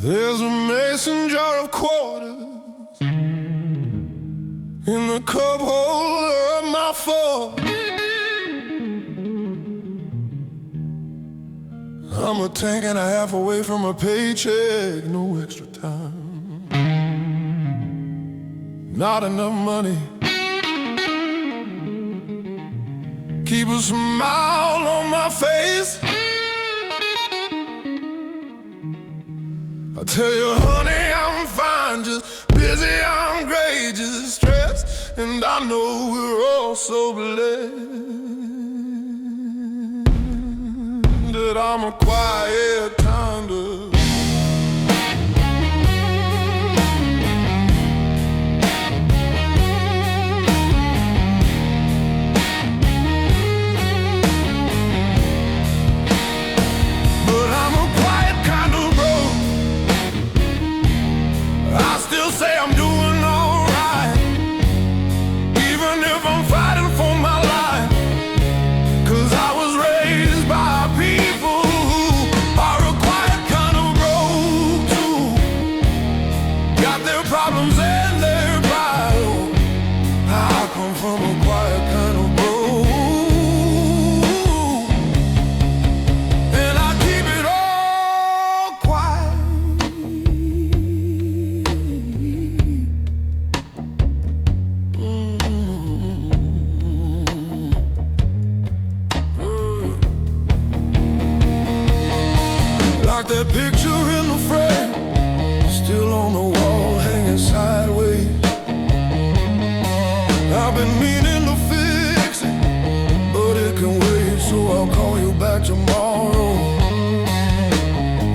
There's a mason jar of quarters in the cup holder of my phone. I'm a tank and a half away from a paycheck, no extra time, not enough money. Keep a smile on my face. I tell you, honey, I'm fine, just busy, I'm great, just stressed, and I know we're all so blessed that I'm a quiet kind of. I still say I'm doing alright, even if I'm fighting for my life. 'Cause I was raised by people who are a quiet kind of broke too. Got their problems and their pride. I come from a quiet kind of broke, and I keep it all quiet. Like that picture in the frame, still on the wall, hanging sideways. I've been meaning to fix it, but it can wait, so I'll call you back tomorrow.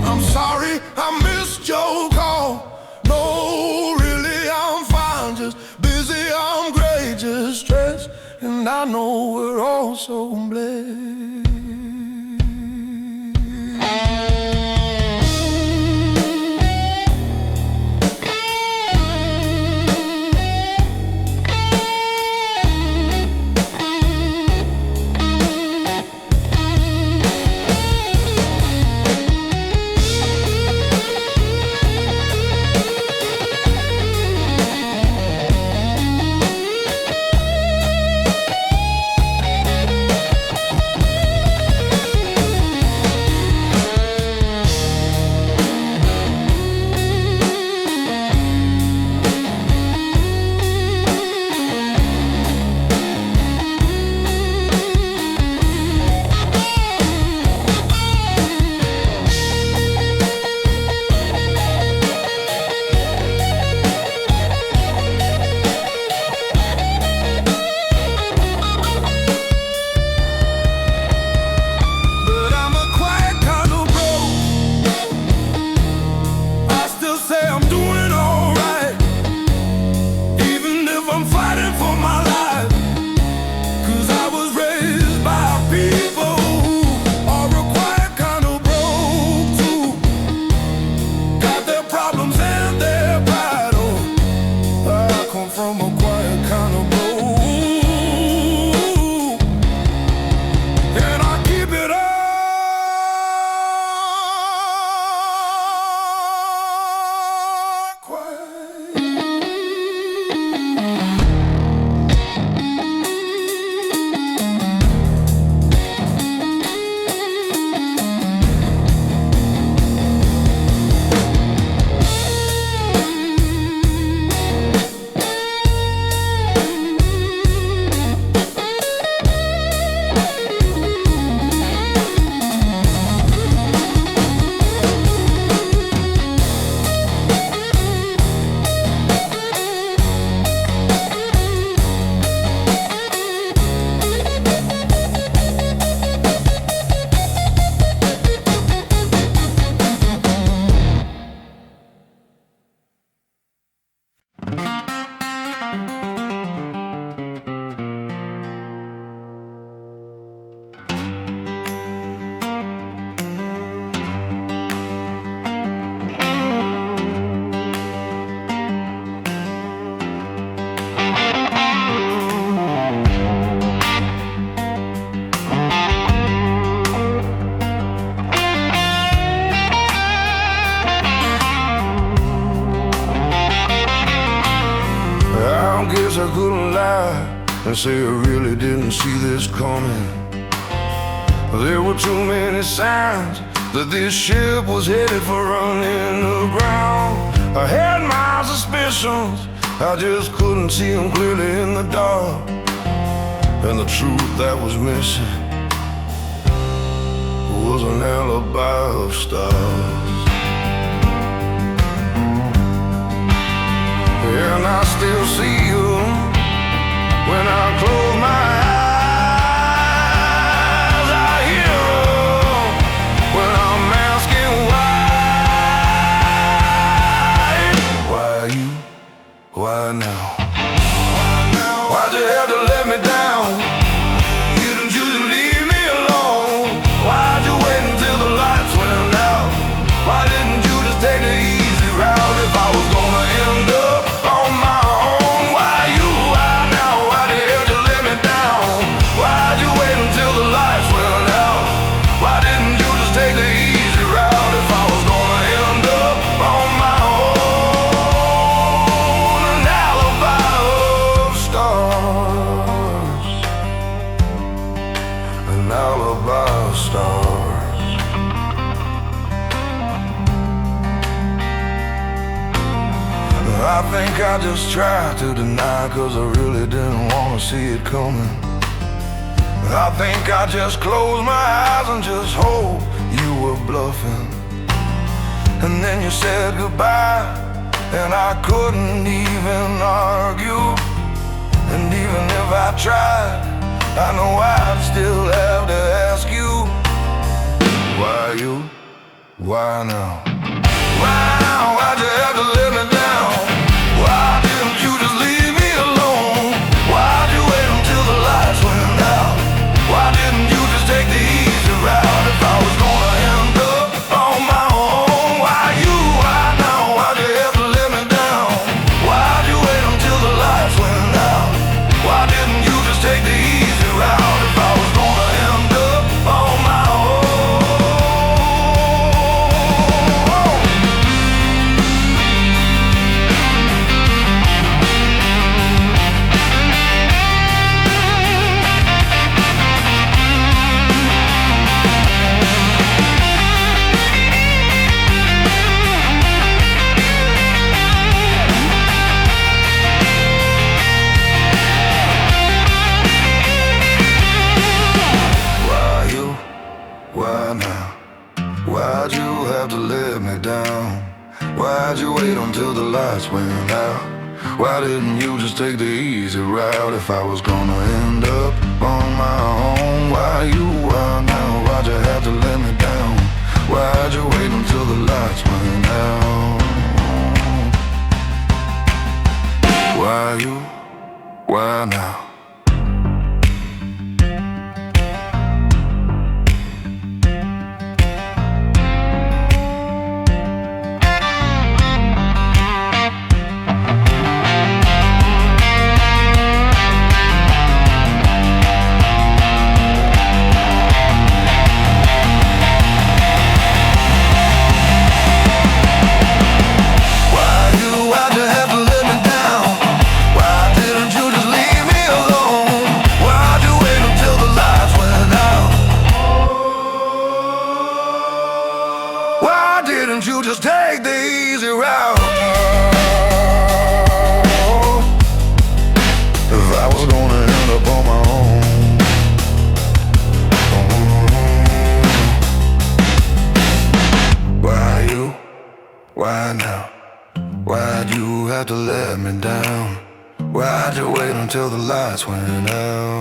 I'm sorry I missed your call. No, really, I'm fine, just busy, I'm great, just stressed, and I know we're all so blessed. and say I really didn't see this coming. There were too many signs that this ship was headed for running aground. I had my suspicions, I just couldn't see them clearly in the dark. And the truth that was missing was an alibi of stars. And I still see you when I close my eyes. I hear her when I'm asking why. Why you? Why now? Why'd you have to let me down? Didn't you leave me alone? Why'd you wait until the lights went out? Why didn't you just take the easy route if I was gonna end up on my own? Why you? Why now? Why'd you have to let me down? Why'd you wait until the lights went out? Why didn't you just take the easy route if I was gonna end up on my own? An alibi of stars. An alibi of stars. I think I just tried to deny, 'cause I really didn't want to see it coming. I think I just closed my eyes and just hoped you were bluffing. And then you said goodbye, and I couldn't even argue. And even if I tried, I know I'd still have to ask you. Why you? Why now? Why now? Why'd you have to let me down? Why didn't you just leave me alone? Why'd you wait until the lights went out? Why didn't you just take the easy route if I was gonna end up on my own? Why you? Why now? Why'd you have to let me down? Why'd you wait until the lights went out? Why didn't you just take the easy route if I was gonna end up on my own? Why now? Why'd you have to let me down? Why'd you wait until the lights went out? Why didn't you just take the easy route if I was gonna end up on my own? Why you? Why now? Why'd you have to let me down? Why'd you wait until the lights went out? Why you? Why now? Didn't you just take the easy route? If I was gonna end up on my own. Why you? Why now? Why'd you have to let me down? Why'd you wait until the lights went out?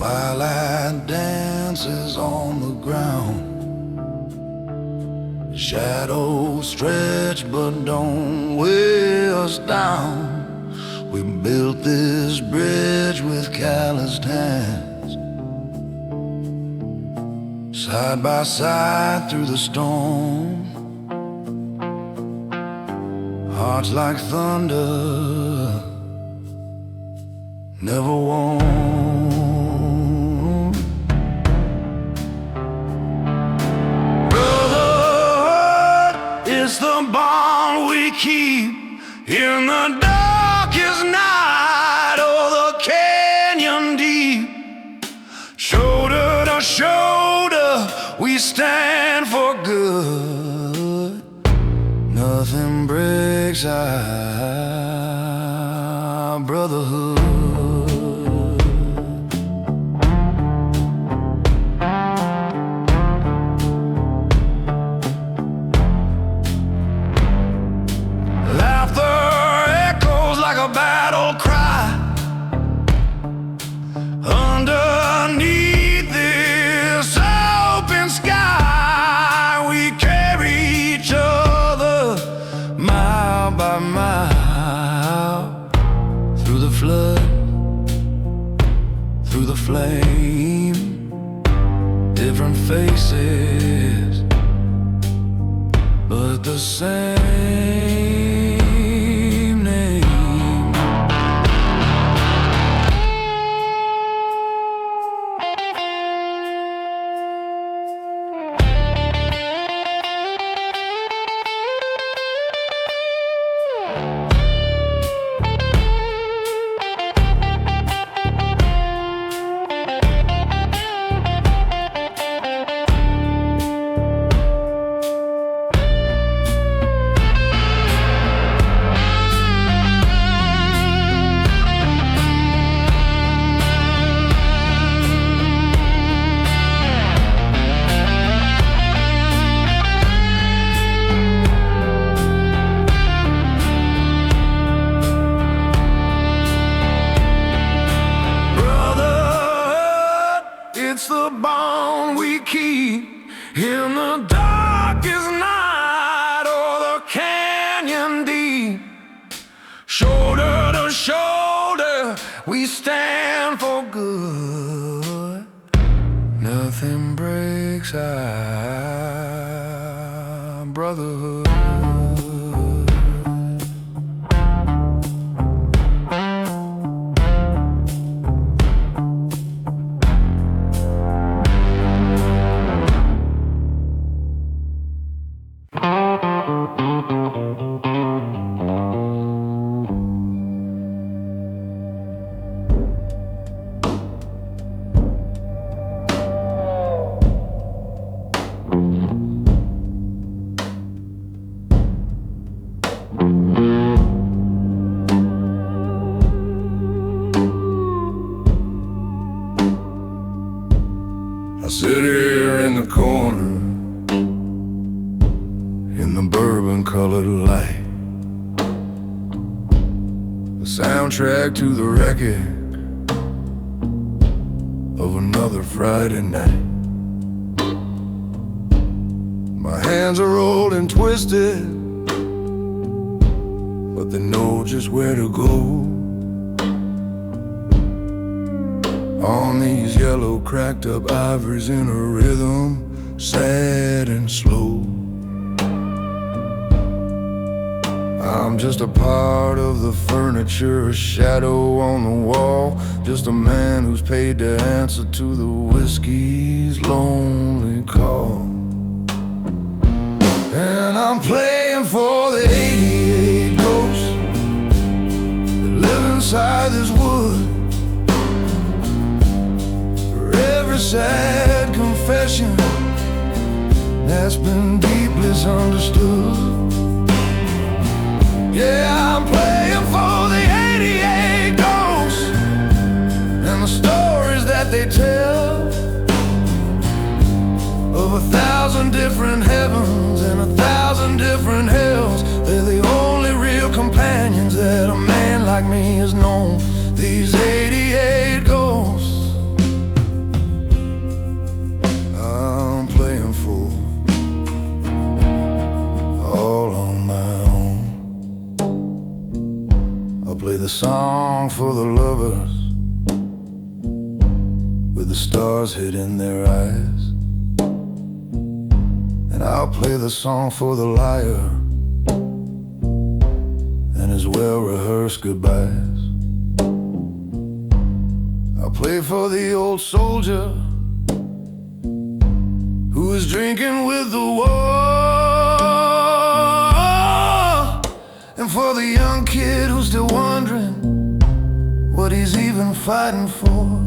Firelight dances on the ground. Shadows stretch but don't weigh us down. We built this bridge with calloused hands. side by side through the storm, hearts like thunder, never warm. Brotherhood is the bond we keep in the darkest night or the canyon deep. Shoulder to shoulder, we stand for good. Nothing breaks our brotherhood. Laughter echoes like a battle cry underneath this open sky. We carry each other mile by mile, through the flood, through the flame. Different faces, but the same name. It's the bond we keep in the darkest night or the canyon deep. Shoulder to shoulder, we stand for good. Nothing breaks our brotherhood. I sit here in the corner in the bourbon-colored light, the soundtrack to the record of another Friday night. My hands are old and twisted, but they know just where to go. On these yellow cracked up ivories in a rhythm, sad and slow. I'm just a part of the furniture, a shadow on the wall, just a man who's paid to answer to the whiskey's lonely call. And I'm playing for the 88 ghosts that live inside this wood. Sad confession that's been deeply misunderstood. Yeah, I'm playing for the 88 ghosts and the stories that they tell of 1,000 different heavens and 1,000 different hells. They're the only real companions that a man like me has known. These 88 ghosts I'm playing for, all on my own. I'll play the song for the lovers with the stars hid in their eyes. And I'll play the song for the liar and his well-rehearsed goodbyes. I'll play for the old soldier who is drinking with the war, and for the young kid who's still wondering what he's even fighting for.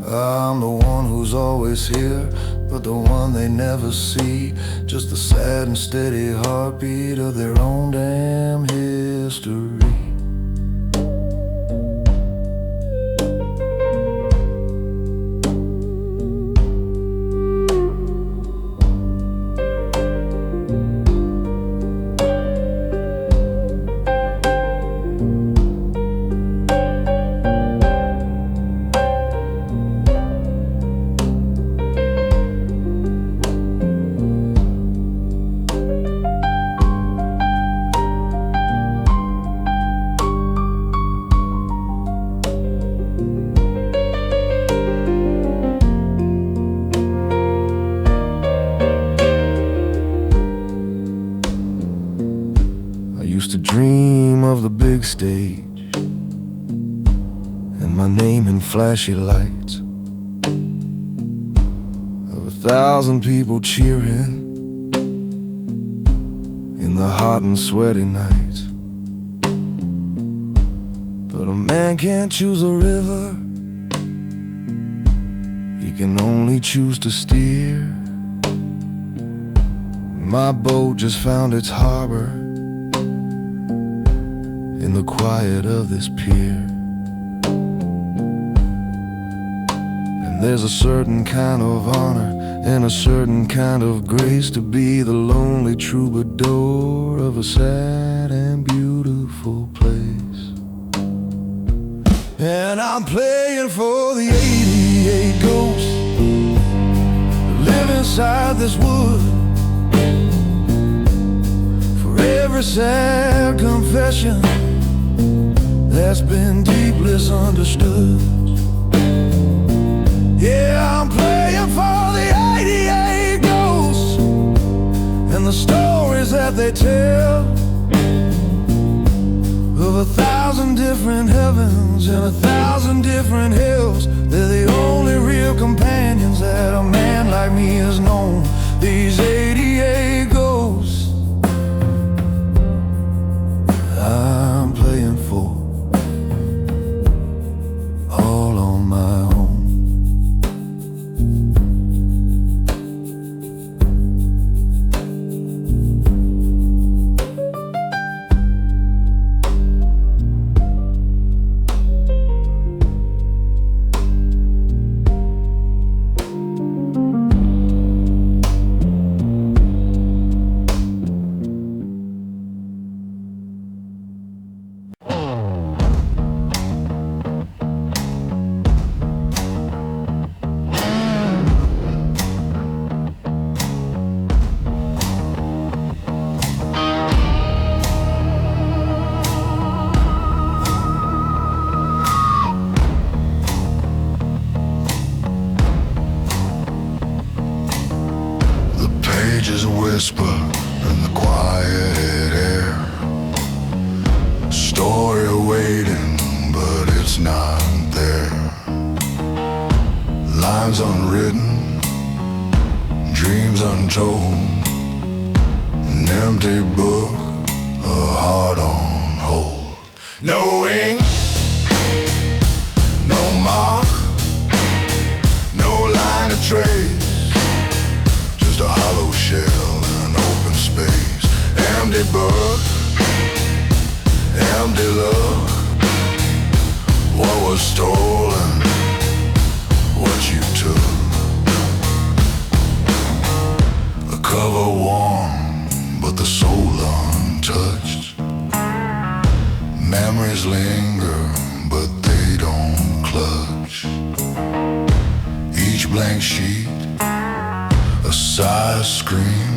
I'm the one who's always here, but the one they never see, just the sad and steady heartbeat of their own damn history. Dream of the big stage and my name in flashy lights, of 1,000 people cheering in the hot and sweaty nights. But a man can't choose a river, he can only choose to steer. My boat just found its harbor in the quiet of this pier. And there's a certain kind of honor and a certain kind of grace to be the lonely troubadour of a sad and beautiful place. And I'm playing for the 88 ghosts that live inside this wood, for every sad confession that's been deep misunderstood. Yeah, I'm playing for the 88 ghosts and the stories that they tell of 1,000 different heavens and 1,000 different hells. They're the only real companions that a man like me has known. These 88 ghosts I'm playing for, all on my own. Whisper in the quiet air, story waiting, but it's not there. Lines unwritten, dreams untold, an empty book, a heart on hold. No ink, no mark, no line of trace, just a hollow shell, space. Empty book, empty love. What was stolen, what you took. A cover warm, but the soul untouched. Memories linger, but they don't clutch. Each blank sheet, a sigh, a scream.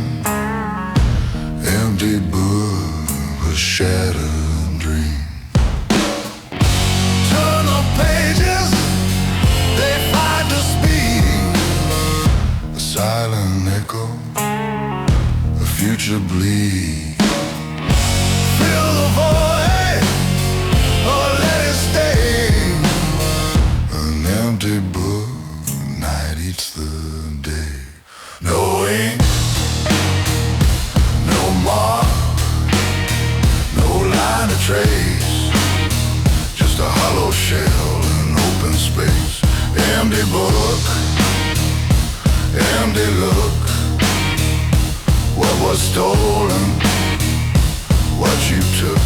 Empty book, a shattered dream. Turn the pages, they find the speed. future bleak. Fill the void or let it stay. An empty book, night eats the day. No ink, no mark, no line to trace. Just a hollow shell in open space. Empty book, empty look. What was stolen, what you took.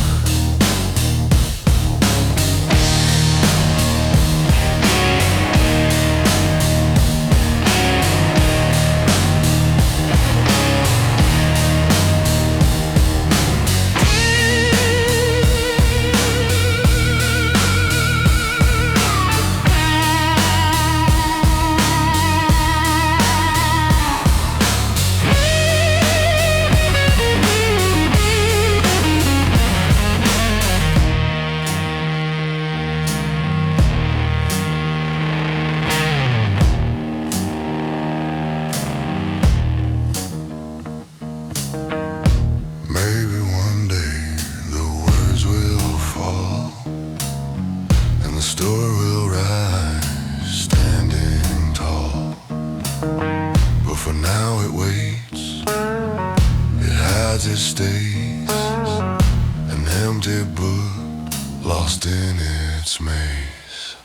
It stays, an empty book lost in its maze.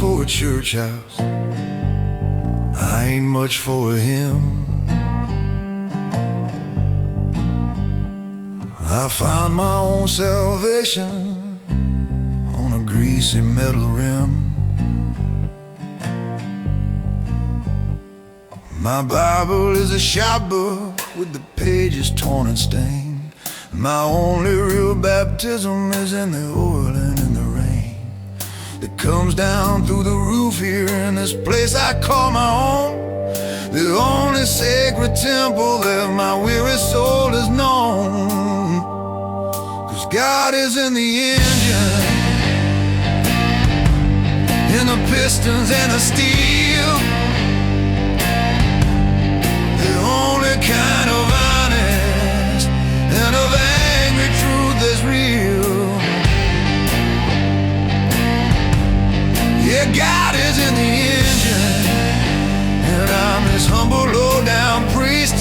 For a church house, I ain't much for a hymn. I found my own salvation on a greasy metal rim. My Bible is a shop book with the pages torn and stained. My only real baptism is in the oil and in the rain that comes down through the roof here in this place I call my own. The only sacred temple that my weary soul has known. 'Cause God is in the engine, in the pistons and the steel, the only kind of honest and of angry truth that's real. Yeah, God is in the engine, and I'm his humble low-down priest.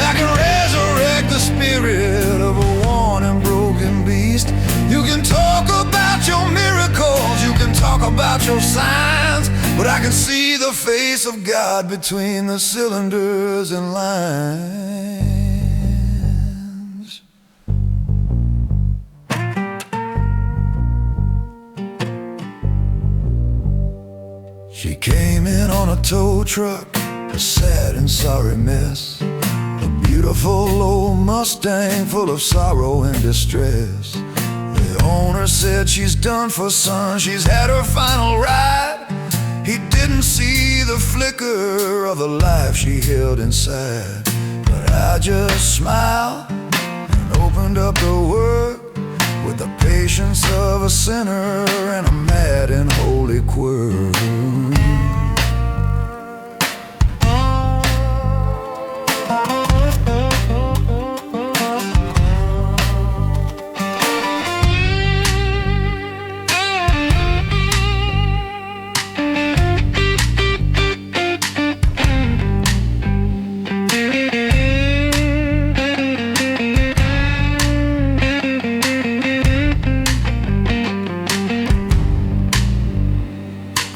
I can resurrect the spirit of a worn and broken beast. You can talk about your miracles, you can talk about your signs, but I can see the face of God between the cylinders and lines. She came in on a tow truck, a sad and sorry mess, a beautiful old Mustang full of sorrow and distress. The owner said she's done for, son, she's had her final ride. He didn't see the flicker of the life she held inside, but I just smiled and opened up the Word with the patience of a sinner and a mad and holy quirk.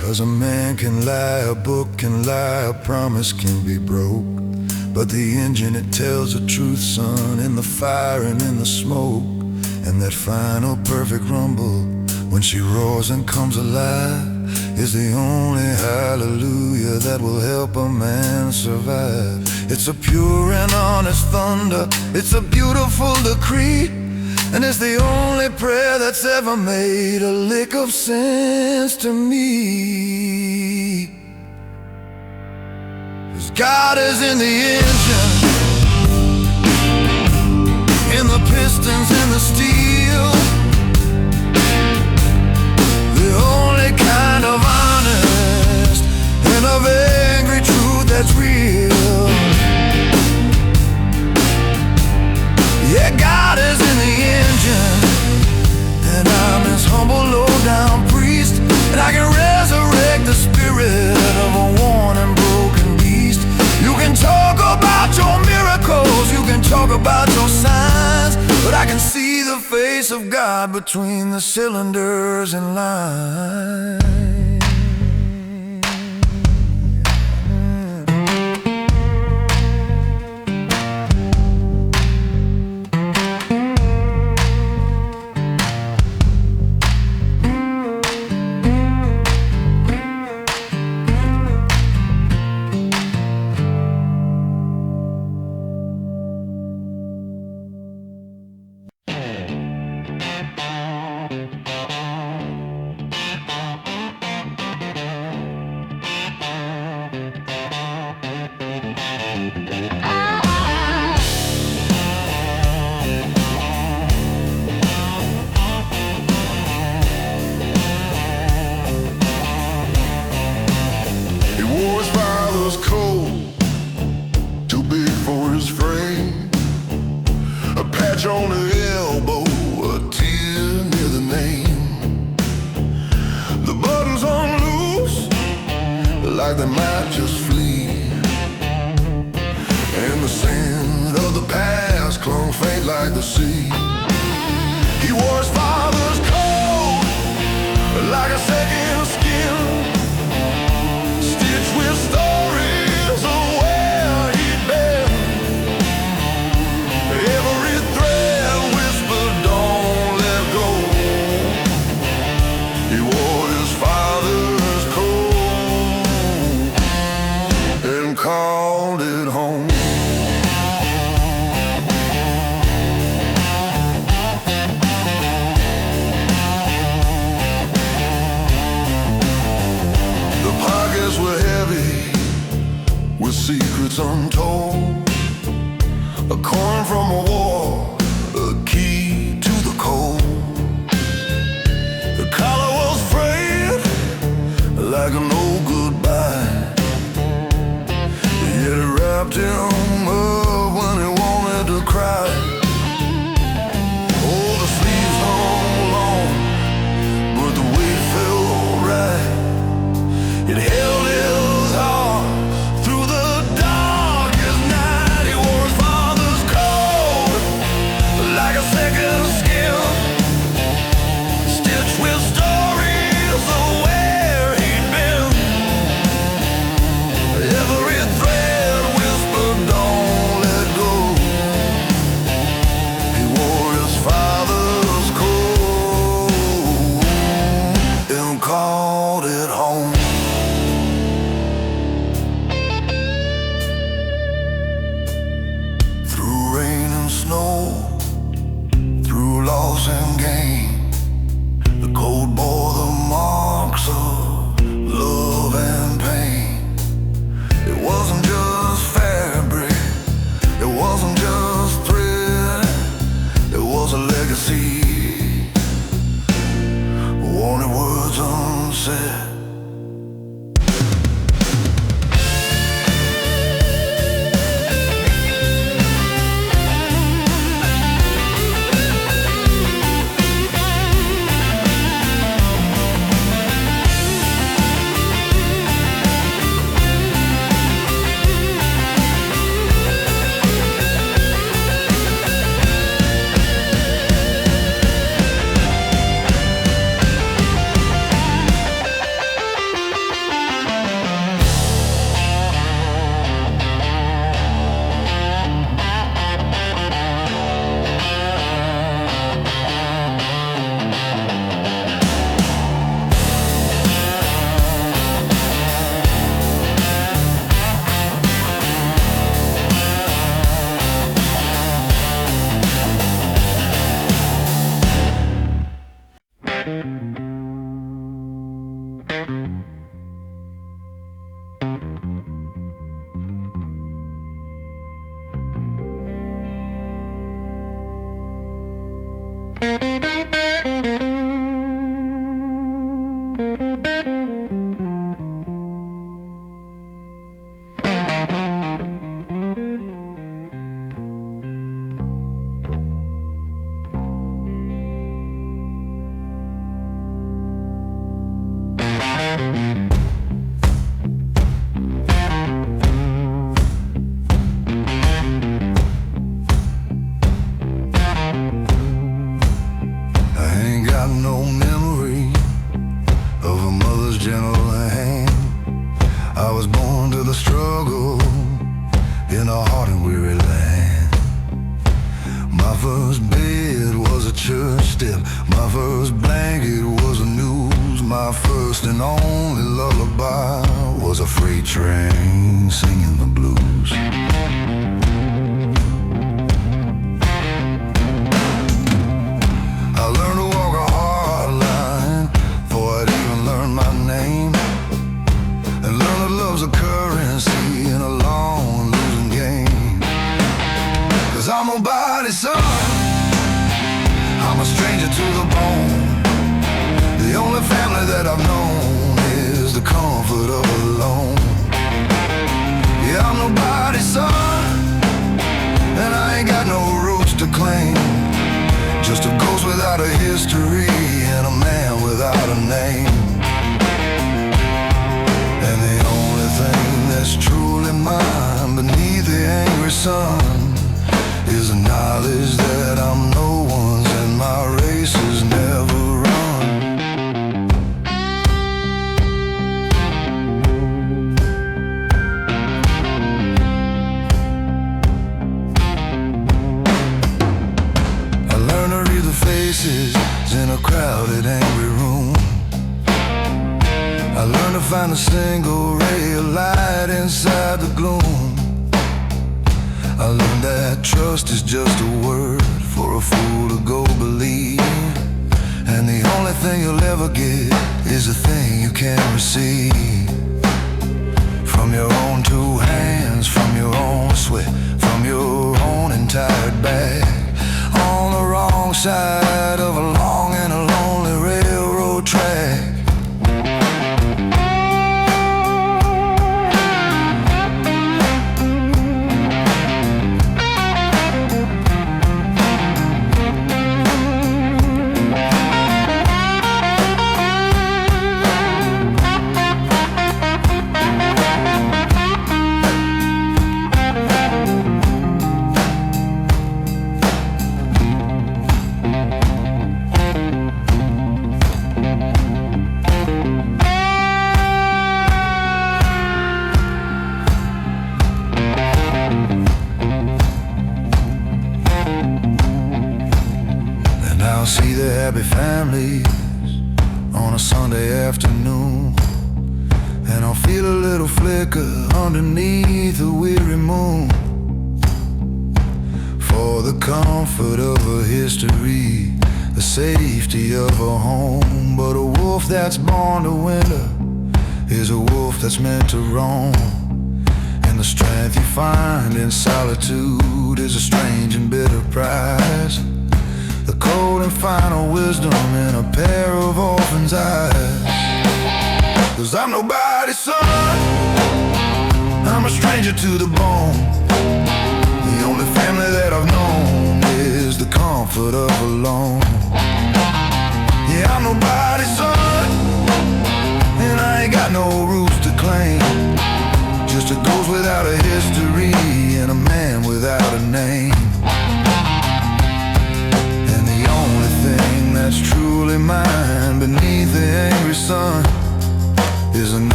'Cause a man can lie, a book can lie, a promise can be broke, but the engine, it tells the truth, son, in the fire and in the smoke. And that final perfect rumble, when she roars and comes alive, is the only hallelujah that will help a man survive. It's a pure and honest thunder, it's a beautiful decree, and it's the only prayer that's ever made a lick of sense to me. 'Cause God is in the engine, in the pistons, in the steel, the only kind of honest and of angry truth that's real. Yeah, God is in the engine, and I'm his humble low-down priest, and I can resurrect the spirit of a worn and broken beast. You can talk about your miracles, you can talk about your signs, but I can see the face of God between the cylinders and lines. On the elbow, a tear near the name. The buttons on loose, like they might just flee, and the scent of the past clung faint like the sea. He wore his father's coat like a second skin, stitched with stories of where he'd been. Every thread whispered, don't let go. He wore his father's coat and called it home. The pockets were heavy with secrets untold, a coin from a war, a key to the cold. The collar was frayed like an old goodbye, yet it wrapped him up when he wanted to cry. Oh, the sleeves hung long, but the weight felt right. It held his heart through the darkest night. He wore his father's coat like a second skin, stitched with stories of where he'd been. Every thread whispered,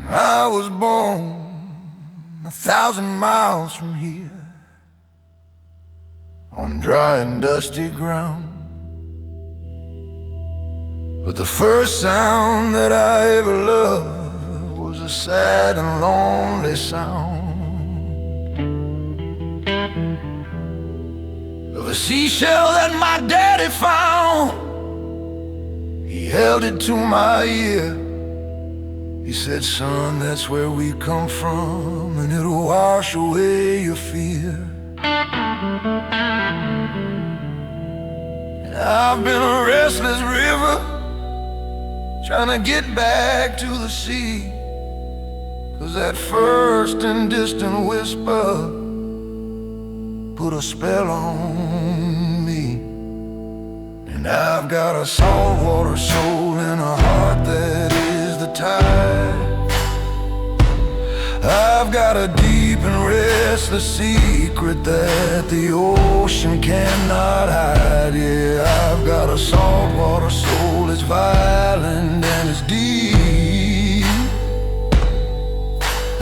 I was born 1,000 miles from here, on dry and dusty ground. But the first sound that I ever loved was a sad and lonely sound of a seashell that my daddy found. He held it to my ear. He said, son, that's where we come from, and it'll wash away your fear. And I've been a restless river, trying to get back to the sea, 'cause that first and distant whisper put a spell on me. And I've got a saltwater soul and a heart that is the tide. I've got a deep and restless secret that the ocean cannot hide. Yeah, I've got a saltwater soul, it's violent and it's deep,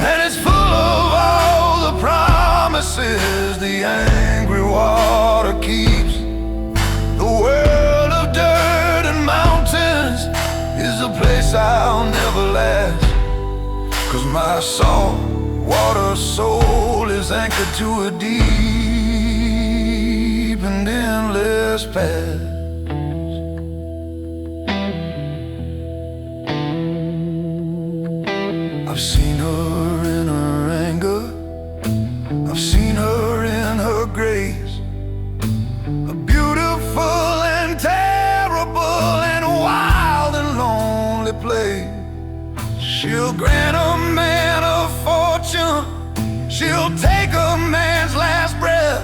and it's full of all the promises the angry water keeps. The world of dirt and mountains is a place I'll never last, 'cause my saltwater soul is anchored to a deep and endless past. I've seen her in her anger, I've seen her in her grace, a beautiful and terrible and wild and lonely place. She'll grant a man a fortune, she'll take a man's last breath.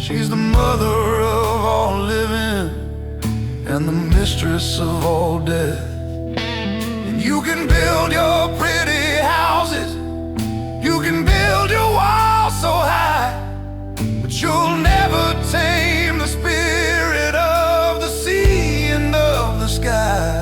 She's the mother of all living and the mistress of all death. And you can build your pretty houses, you can build your walls so high, but you'll never tame the spirit of the sea and of the sky.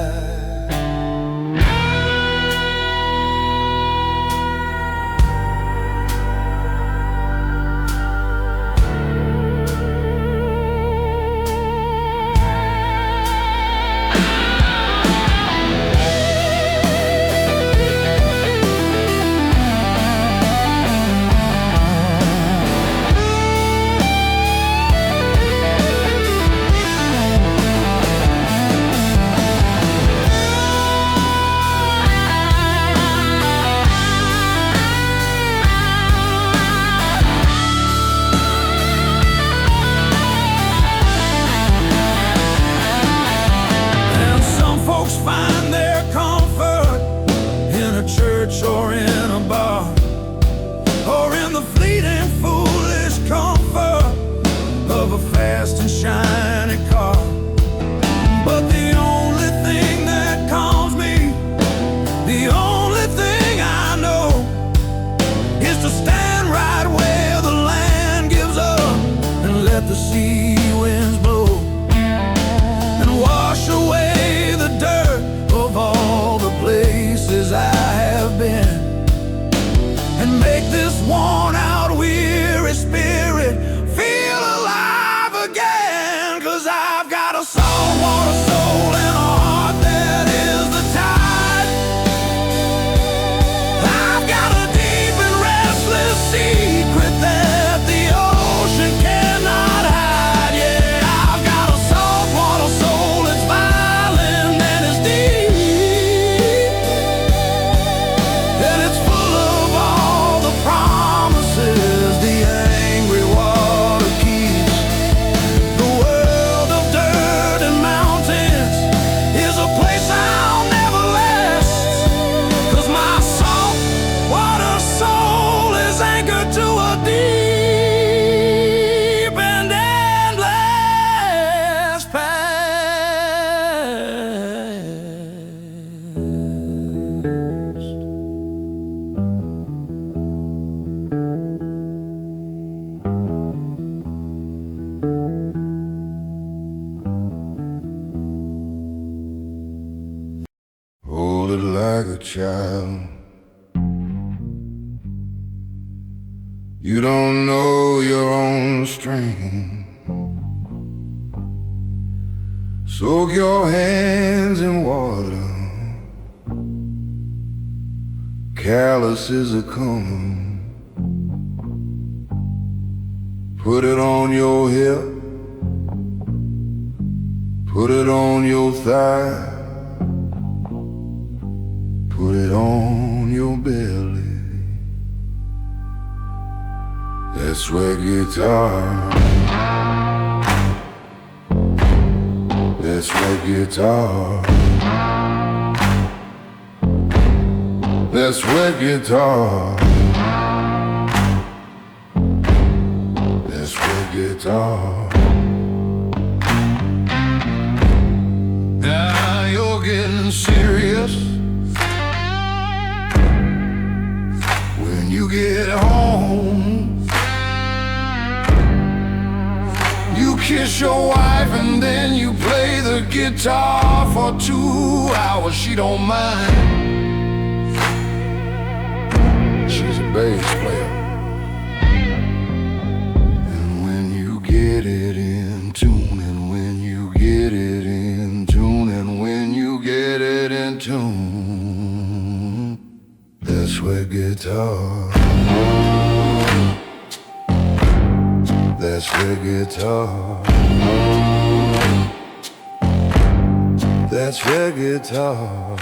Or in a bar, or in the fleeting foolish comfort of a fast and shiny car. But the only thing that calms me, the only thing I know, is to stand right where the land gives up and let the sea winds blow and wash away the dirt of all the places I have been, and make this worn-out, weary spirit feel alive again. 'Cause I've got a saltwater soul and a heart that is the tide. I've got a deep and restless secret that the ocean cannot hide. Yeah, I've got a saltwater soul, it's violent and it's deep, and it's full of all the promises the angry water keeps. The world of dirt and mountains is a place I'll never last, 'cause my saltwater soul is anchored to a deep and endless past. Hold it like a child, You don't know your own strength. Soak your hands in water. Callous is a coming. Put it on your hip. Put it on your thigh. Put it on your belly. That's where guitar. That's where guitar. That's where guitar. That's where guitar. Now you're getting serious. When you get home, you kiss your wife and then you play the guitar for 2 hours. She don't mind. She's a bass player. And when you get it in tune, and when you get it in tune, and when you get it in tune, that's where guitar. That's where guitar. That's where guitar.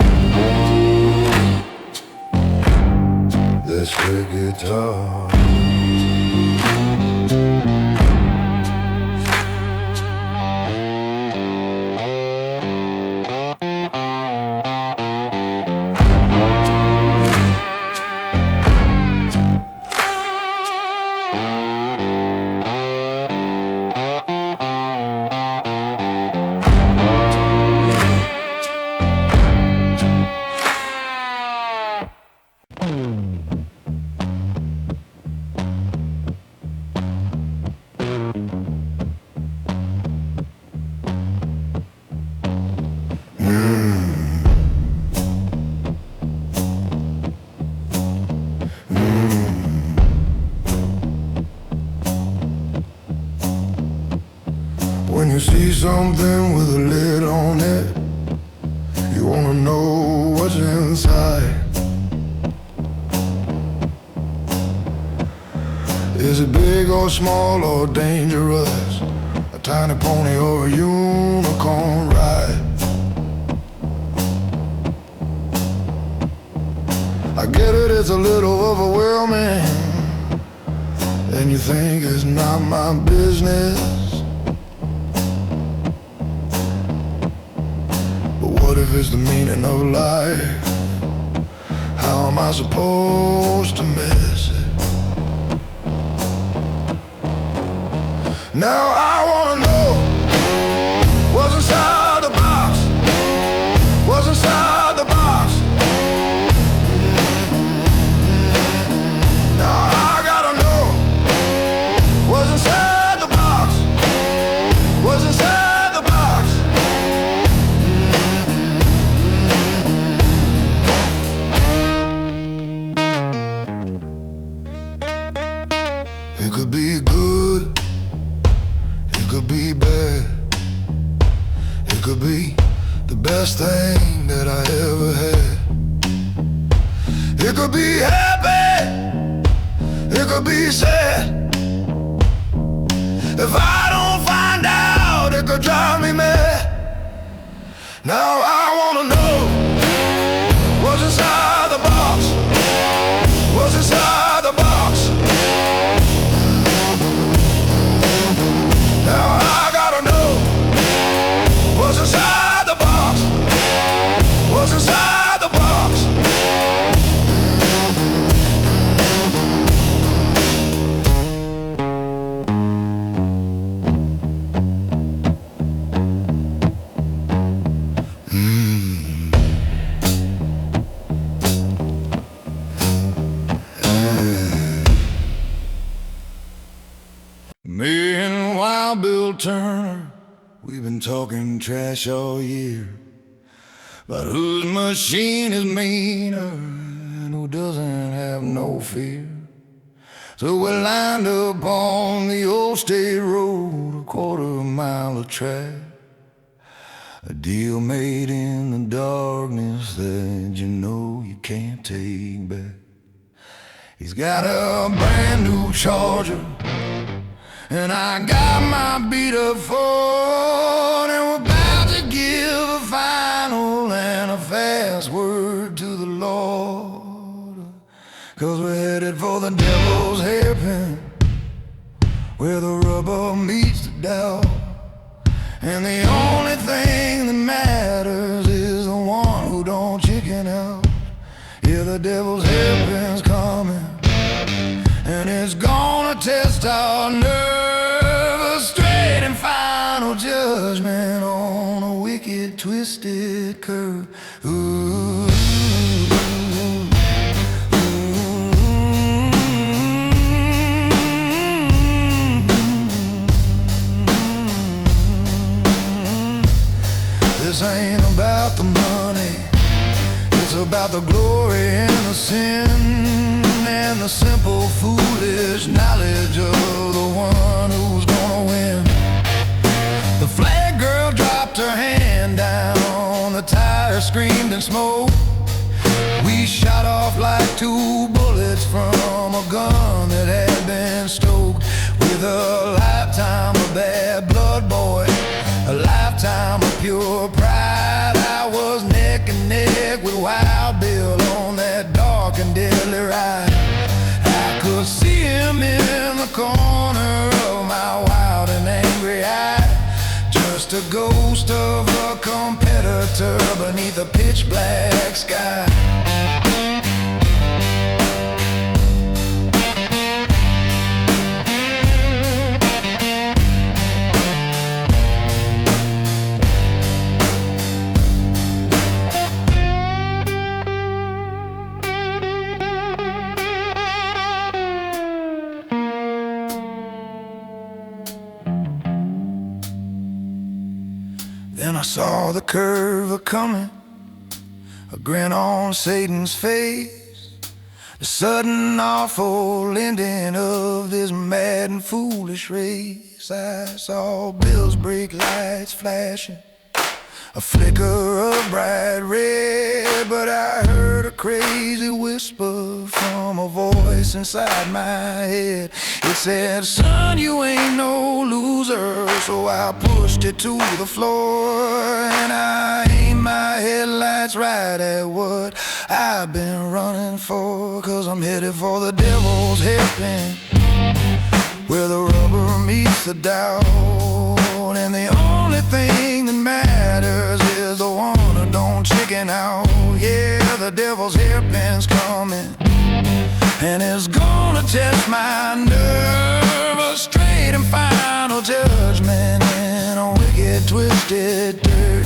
That's where guitar. When you see something with a lid on it, you wanna know what's inside. Is it big or small or dangerous? A tiny pony or a unicorn ride? I get it, it's a little overwhelming, and you think it's not my business. What if it's the meaning of life? How am I supposed to miss it? Now I wanna know what's inside the box. What's inside the box? Now I gotta know what's inside the box. What's inside the box? It could be good, it could be bad, it could be the best thing that I ever had. It could be happy, it could be sad. If I don't find out, it could drive me mad. Now I wanna know what's inside the box. What's inside the box? Now I gotta know what's inside the box. What's inside the box? Me and Wild Bill Turner, we've been talking trash all year about whose machine is meaner and who doesn't have no fear. So we lined up on the old state road, a quarter-mile of track, a deal made in the darkness that you know you can't take back. He's got a brand new Charger, and I got my beat-up Ford, and we're about to give a final and a fast word to the Lord, 'cause we're headed for the devil's hairpin, where the rubber meets the dowel, and the only thing that matters is the one who don't chicken out. Yeah, the devil's hairpin's coming, and it's gonna test our nerve, a straight and final judgment on a wicked, twisted curve. Ooh. This ain't about the money, it's about the glory and the sin, and the simple, foolish knowledge of the one who's gonna win. The flag girl dropped her hand down, the tire screamed and smoke. We shot off like two bullets from a gun that had been stoked. With a lifetime of bad blood, boy, a lifetime of pure pride, I was neck and neck with Wild Bill on that dark and deadly ride. I could see him in the corner of my wild and angry eye, just a ghost of a competitor beneath a pitch black sky. Then I saw the curve a-coming, a grin on Satan's face, the sudden awful ending of this mad and foolish race. I saw Bill's brake lights flashing, a flicker of bright red, but I heard a crazy whisper from a voice inside my head. It said, son, you ain't no loser. So I pushed it to the floor, and I aimed my headlights right at what I've been running for, 'cause I'm headed for the devil's hairpin, where the rubber meets the dowel, and the only thing that matters is the one who don't chicken out. Yeah, the devil's hairpin's coming, and it's gonna test my nerve, a straight and final judgment in a wicked, twisted dirt.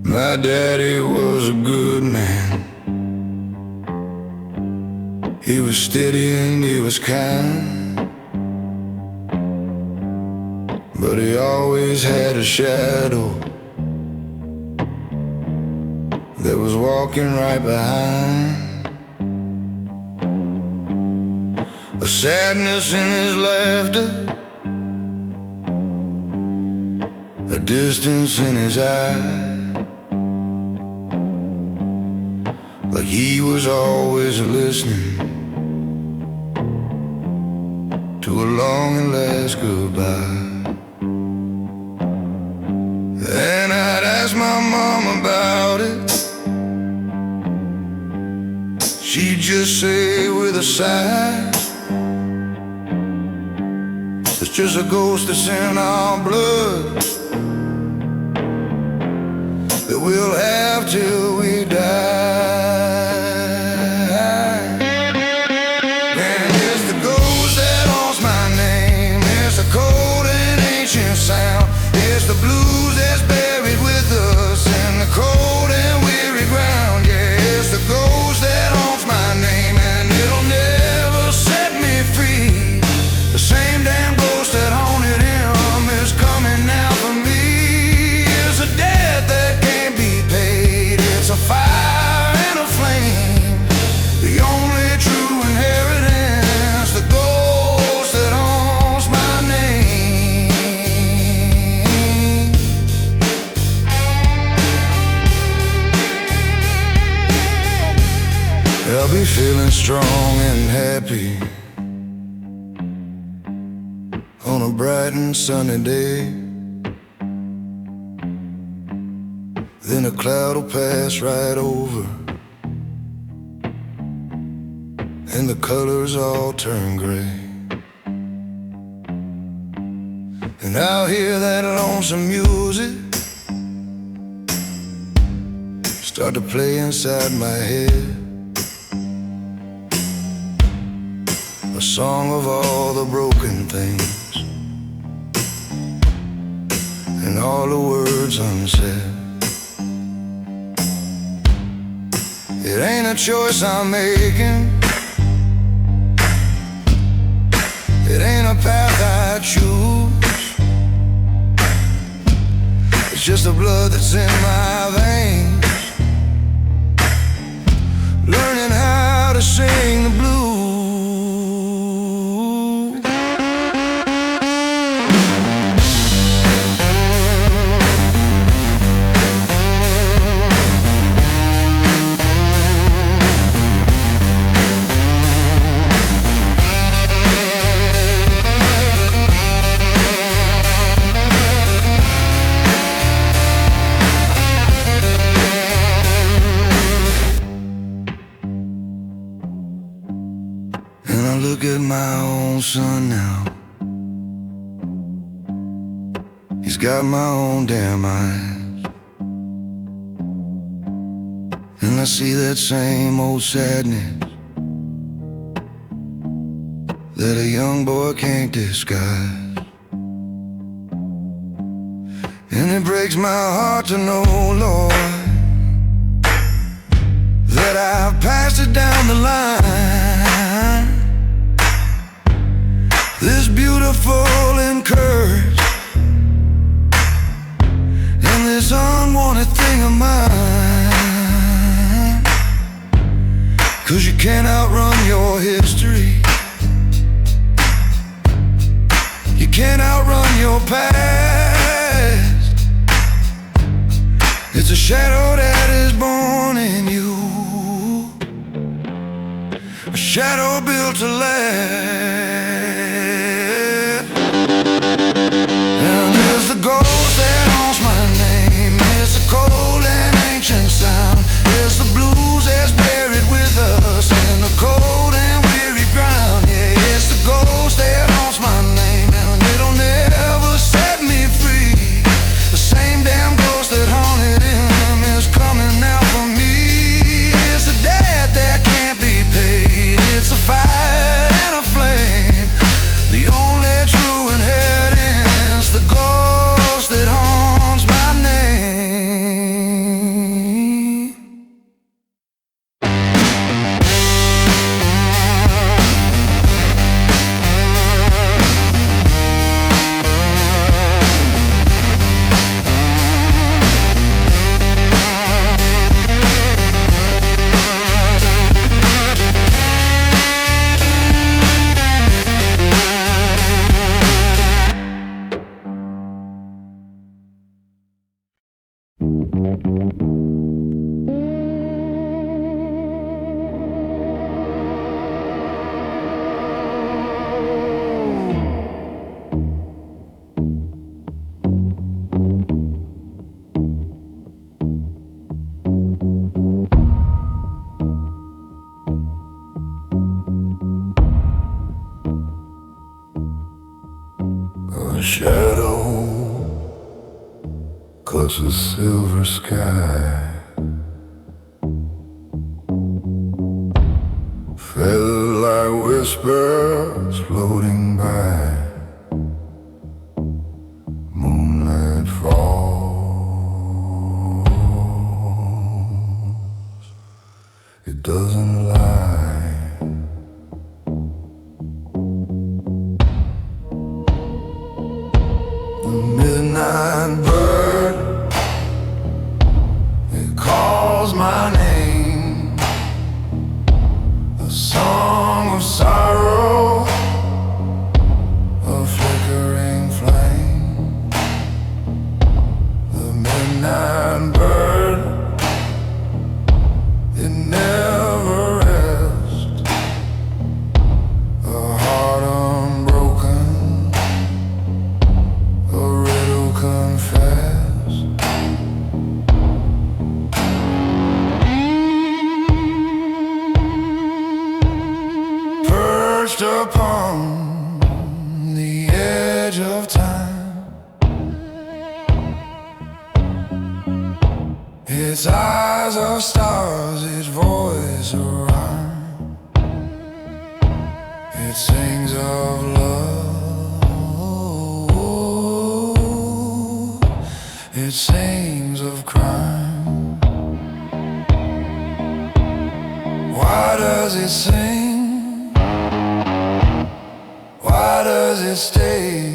My daddy was a good man. He was steady and he was kind, but he always had a shadow that was walking right behind. A sadness in his laughter, a distance in his eye, like he was always listening to a long and last goodbye. And I'd ask my mom about it, she'd just say with other side. It's just a ghost that's in our blood that we'll have till we die. And it's the ghost that haunts my name. It's a cold and ancient sound. It's the blues that's buried with us in the cold and weary ground. Yeah, it's the ghost that haunts my name, and it'll never set me free. The same damn ghost that haunted him is coming now for me. It's a debt that can't be paid. It's a fire and a flame, the only true inheritance. The ghost that haunts my name. I'll be feeling strong and happy on a bright and sunny day. Then a cloud will pass right over, and the colors all turn gray. And I'll hear that lonesome music start to play inside my head, a song of all the broken things and all the words unsaid. It ain't a choice I'm making, it ain't a path I choose. It's just the blood that's in my veins, learning how to sing the blues. Look at my own son now. He's got my own damn eyes, and I see that same old sadness that a young boy can't disguise. And it breaks my heart to know, Lord, that I've passed it down the line. This beautiful and cursed, and this unwanted thing of mine. 'Cause you can't outrun your history, you can't outrun your past. It's a shadow that is born in you, a shadow built to last. And there's the ghost that haunts my name. It's a cold and ancient sound. It's the blues that's buried with us in the cold and weary ground. Yeah, it's the ghost that haunts my name, and it'll never set me free. The same damn ghost that haunted him is coming now for me. It's a debt that can't be paid. It's a fire and a flame, the shadow cuts a silver sky. Felt like whispers floating by. Moonlight falls, it doesn't lie. The midnight bird, it calls my name. A song of sorrow, a flickering flame. The midnight bird, it never rests. A heart unbroken, a riddle confessed. Perched upon the edge of time, its eyes are stars, its voice a rhyme. It sings of love, it sings of crime. Why does it sing? Why does it stay?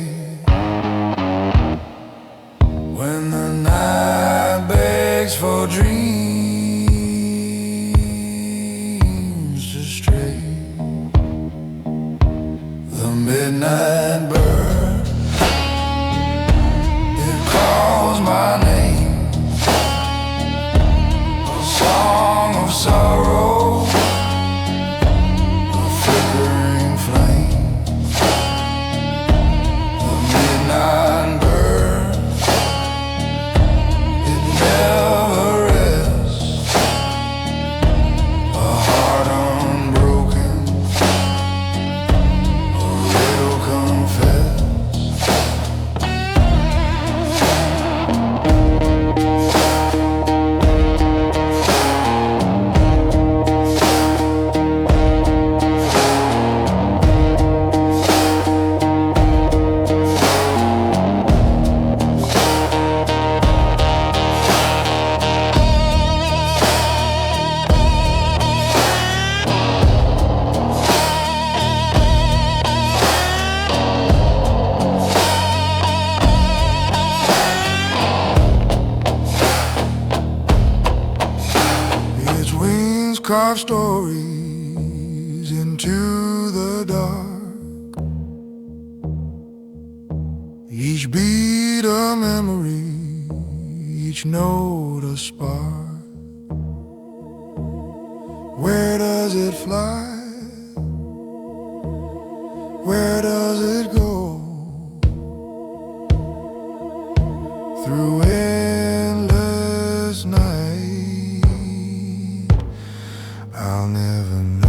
When the night begs for dreams to stray. The midnight bird, it calls my name. A song of sorrow, a flickering flame. The midnight bird, it never rests. A heart unbroken, a riddle confessed. Its wings carve stories into the dark. Each beat a memory, each note a spark. Where does it fly? Where does it go? Through endless night, I'll never know.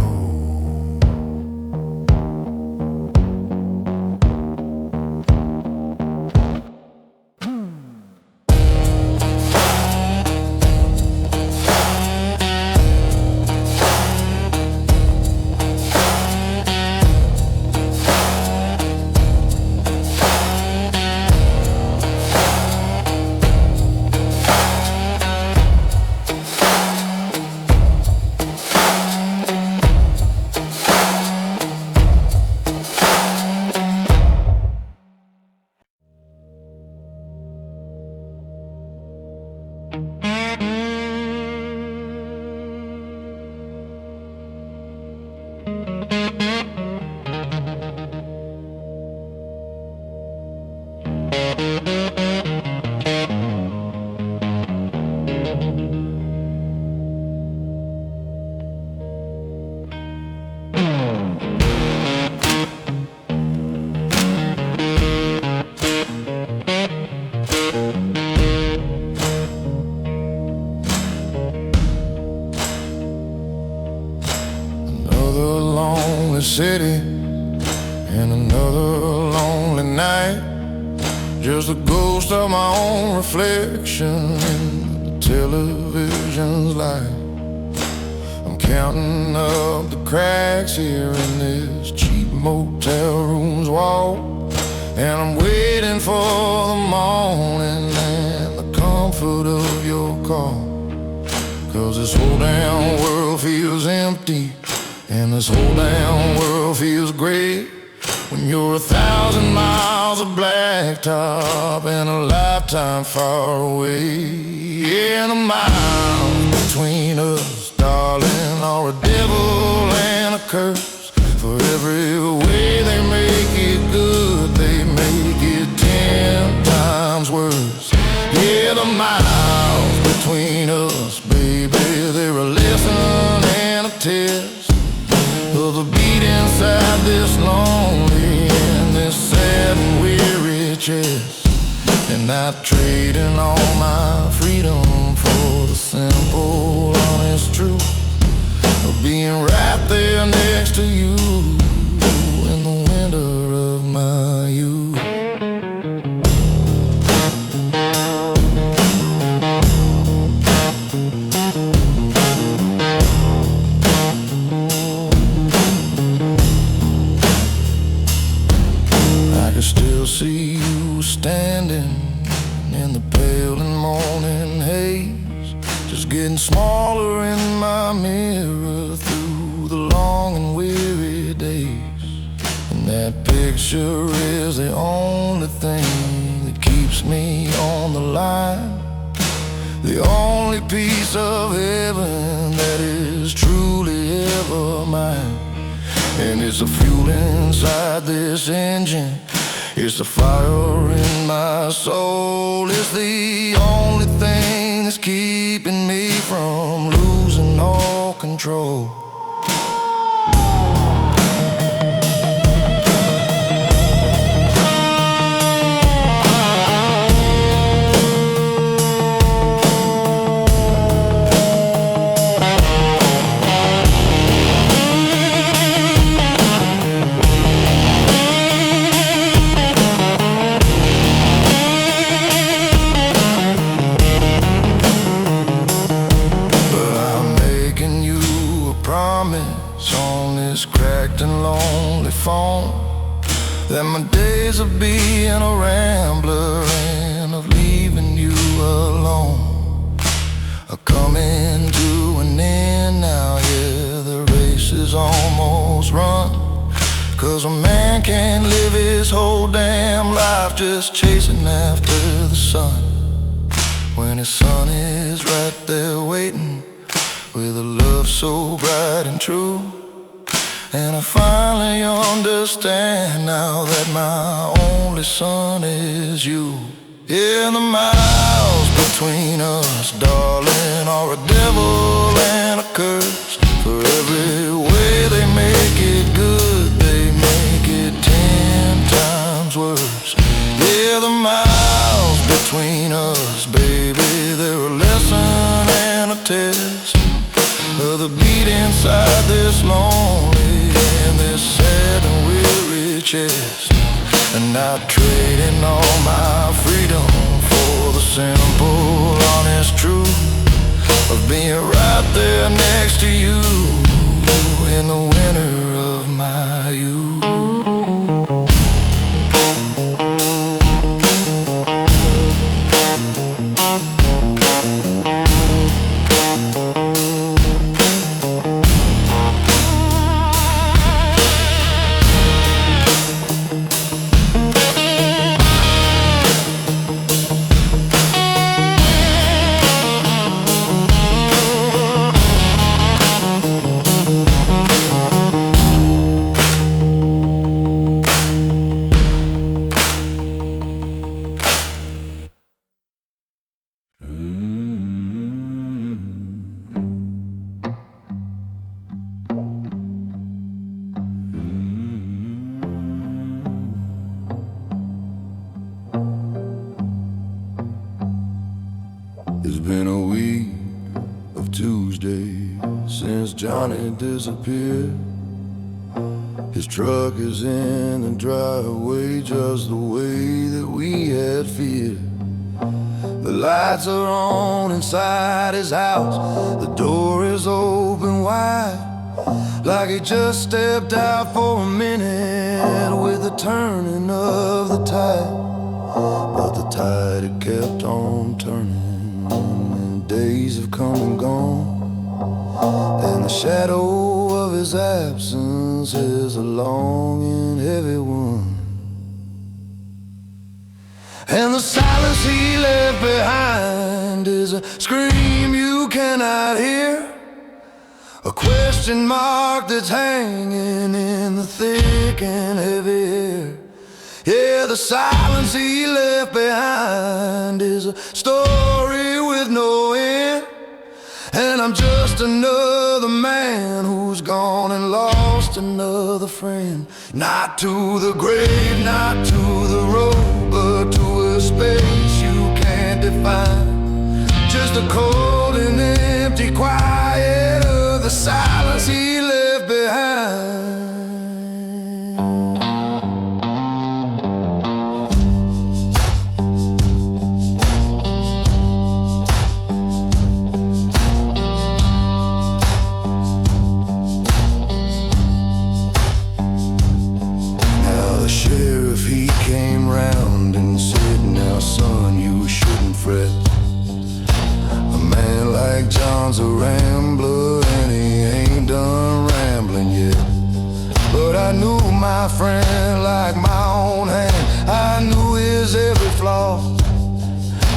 just a ghost of my own reflection in the television's light. I'm counting up the cracks here in this cheap motel room's wall, and I'm waiting for the morning and the comfort of your call. 'Cause this whole damn world feels empty, and this whole damn world feels great when you're 1,000 miles of blacktop and a lifetime far away. Yeah, the miles between us, darling, are a devil and a curse. For every way they make it good, they make it 10 times worse. Yeah, the miles between us, baby, they're a lesson and a test of the beat inside this lonely and this sad and weary chest. And I'd trade in all my freedom for the simple, honest truth of being right there next to you in the winter of my youth. I can still see you standing in the pale and morning haze, just getting smaller in my mirror through the long and weary days. And that picture is the only thing that keeps me on the line, the only piece of heaven that is truly ever mine. And it's the fuel inside this engine, it's the fire in my soul. It's the only thing that's keeping me from losing all control. And lonely phone that my days of being a rambler and of leaving you alone are coming to an end now. Yeah, the race is almost run, 'cause a man can't live his whole damn life just chasing after the sun, when his son is right there waiting with a love so bright and true. And I finally understand now that my only son is you. Yeah, the miles between us, darling, are a devil and a curse. For every way they make it good, they make it 10 times worse. Yeah, the miles between us, baby, they're a lesson and a test of the beat inside this lonely and this sad and weary chest. And I'd trade in all my freedom for the simple, honest truth of being right there next to you in the winter of my youth. It's been a week of Tuesdays since Johnny disappeared. His truck is in the driveway just the way that we had feared. The lights are on inside his house, the door is open wide, like he just stepped out for a minute with the turning of the tide. But the tide had kept on turning, and days have come and gone, and the shadow of his absence is a long and heavy one. And the silence he left behind is a scream you cannot hear, a question mark that's hanging in the thick and heavy air. Yeah, the silence he left behind is a story with no end, and I'm just another man who's gone and lost another friend. Not to the grave, not to the road, but to a space you can't define. Just a cold and empty quiet of the silence he left behind. John's a rambler and he ain't done rambling yet. But I knew my friend like my own hand, I knew his every flaw,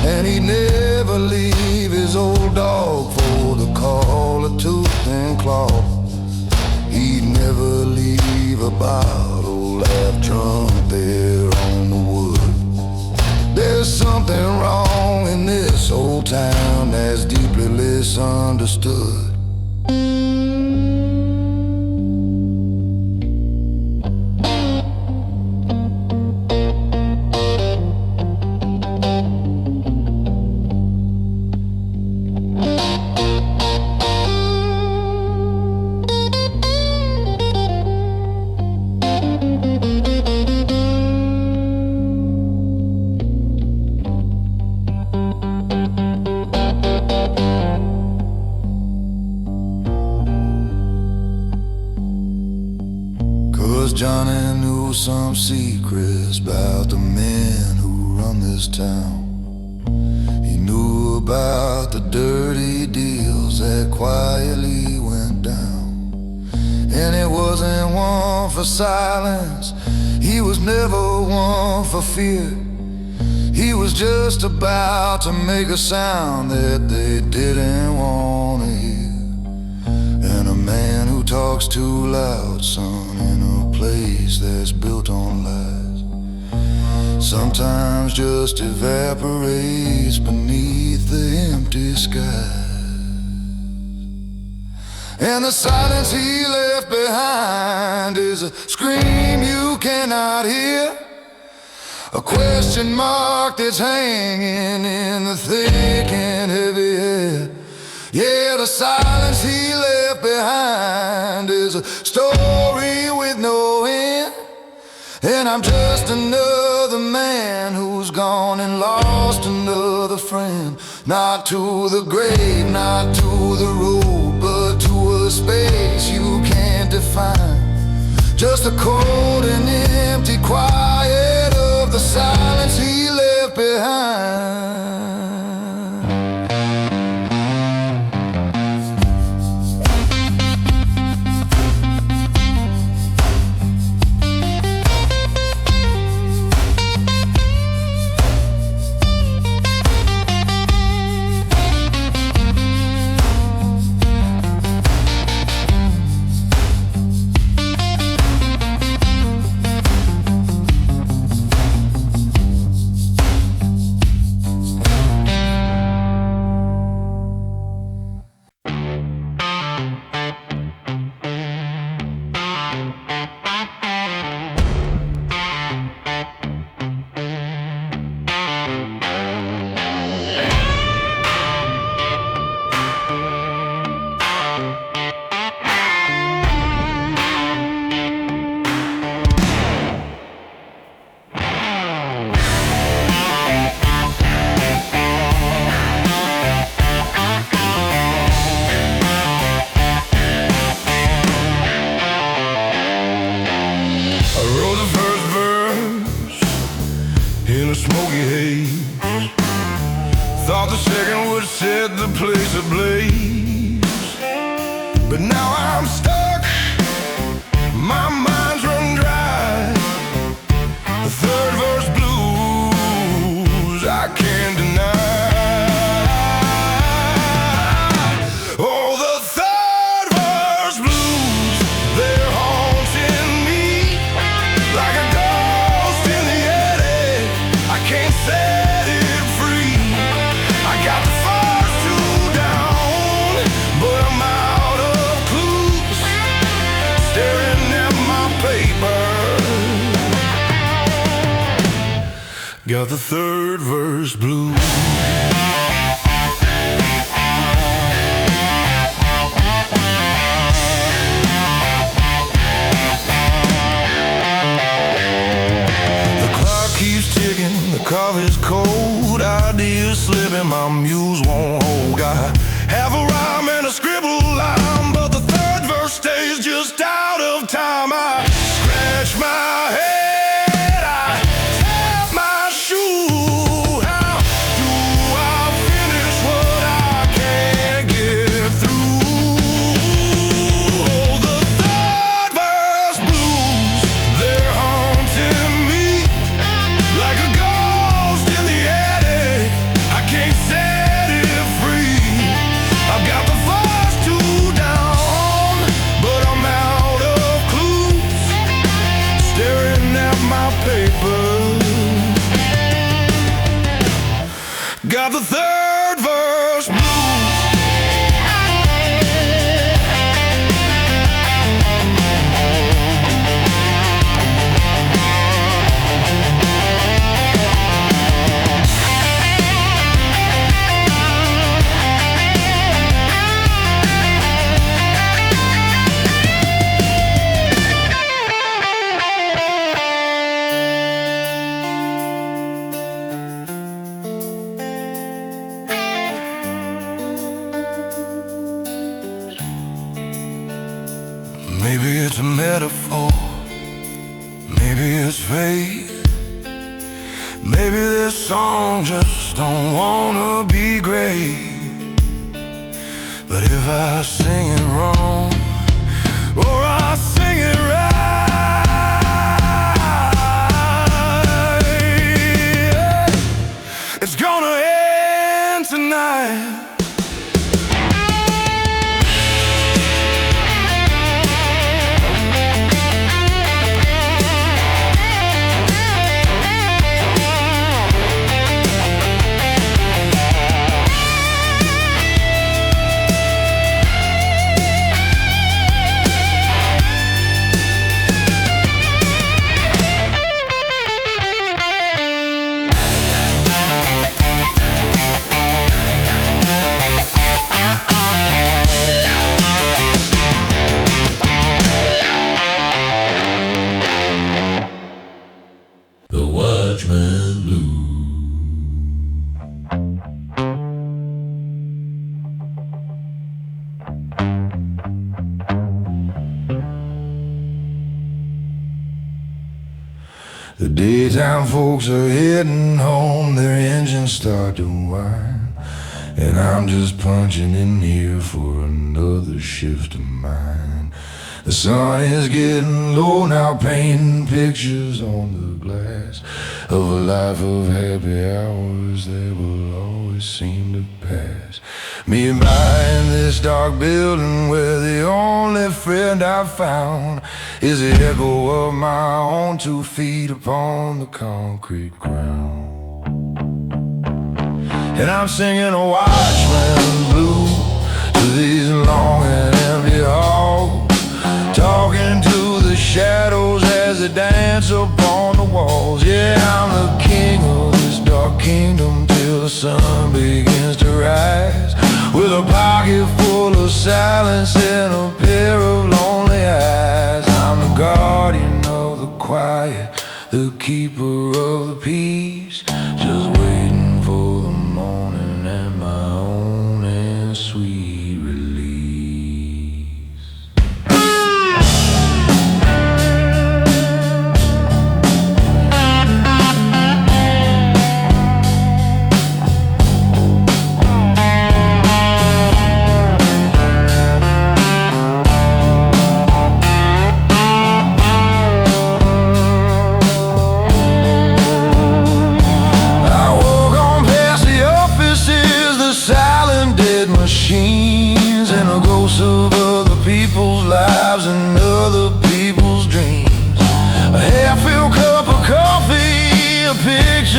and he'd never leave his old dog for the call of tooth and claw. He'd never leave a bottle half drunk there on the wood. There's something wrong in this old town that's deeply misunderstood. Johnny knew some secrets about the men who run this town. He knew about the dirty deals that quietly went down. And it wasn't one for silence, he was never one for fear. He was just about to make a sound that they didn't want to hear. And a man who talks too loud, son, in a place that's built on lies, sometimes just evaporates beneath the empty skies. And the silence he left behind is a scream you cannot hear, a question mark that's hanging in the thick and heavy air. Yeah, the silence he left behind is a story with no end, and I'm just another man who's gone and lost another friend. Not to the grave, not to the road, but to a space you can't define. Just a cold and empty quiet of the silence he left behind. smoky haze. Thought the second would set the place ablaze, but now I'm stuck, my mind's run dry. The third verse blues I can't deny. Oh, the third verse blues, they're haunting me like a ghost in the attic. I can't set it free. I got the first two down, but I'm out of clues, staring at my paper. Got the third verse blues. The cover's cold, ideas slipping, my muse won't hold. Got half a rhyme and a scribble line, but the third verse stays just out of time. I scratch my head, I tap my shoe. How do I finish what I can't get through? Oh, the third verse blues, they're haunting me like a ghost in the attic. I can't set it free. I've got the first two down, but I'm out of clues, staring at my paper. Got the third verse blues. Maybe it's a metaphor, maybe it's fate. Maybe this song just don't wanna be great. But if I sing it wrong, or I sing it right, it's gonna end tonight. The Watchman Blues. The daytime folks are heading home, their engines start to whine, and I'm just punching in here for another shift of mine. The sun is getting low now, painting pictures on the glass of a life of happy hours that will always seem to pass. Me buying this dark building where the only friend I've found is the echo of my own 2 feet upon the concrete ground. And I'm singing a Watchman blues to these long and empty halls, talking to the shadows as they dance upon the walls. Yeah, I'm the king of this dark kingdom till the sun begins to rise, with a pocket full of silence and a pair of lonely eyes. I'm the guardian of the quiet, the keeper of the peace, just waiting for the morning and my own and sweet release.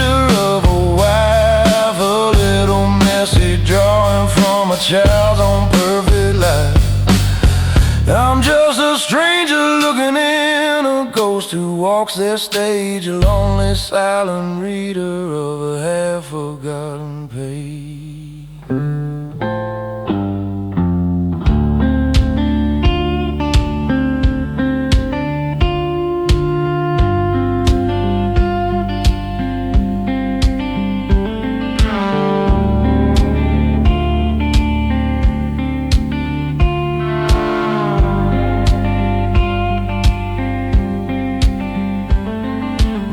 picture of a wife, a little messy drawing from a child's own perfect life. I'm just a stranger looking in, a ghost who walks their stage, a lonely silent reader of a half-forgotten page.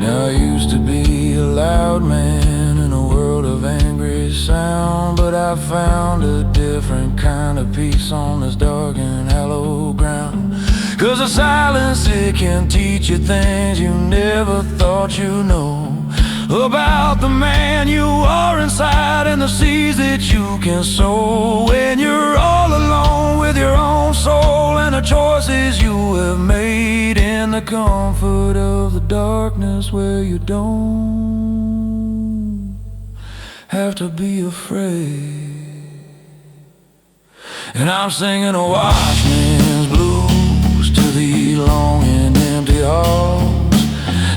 I used to be a loud man in a world of angry sound, but I found a different kind of peace on this dark and hollow ground. 'Cause the silence, it can teach you things you never thought you'd know about the man you are inside and the seeds that you can sow when you're all alone with your own soul and the choices you have made in the comfort of the darkness where you don't have to be afraid. And I'm singing a Watchman's blues to the long and empty halls,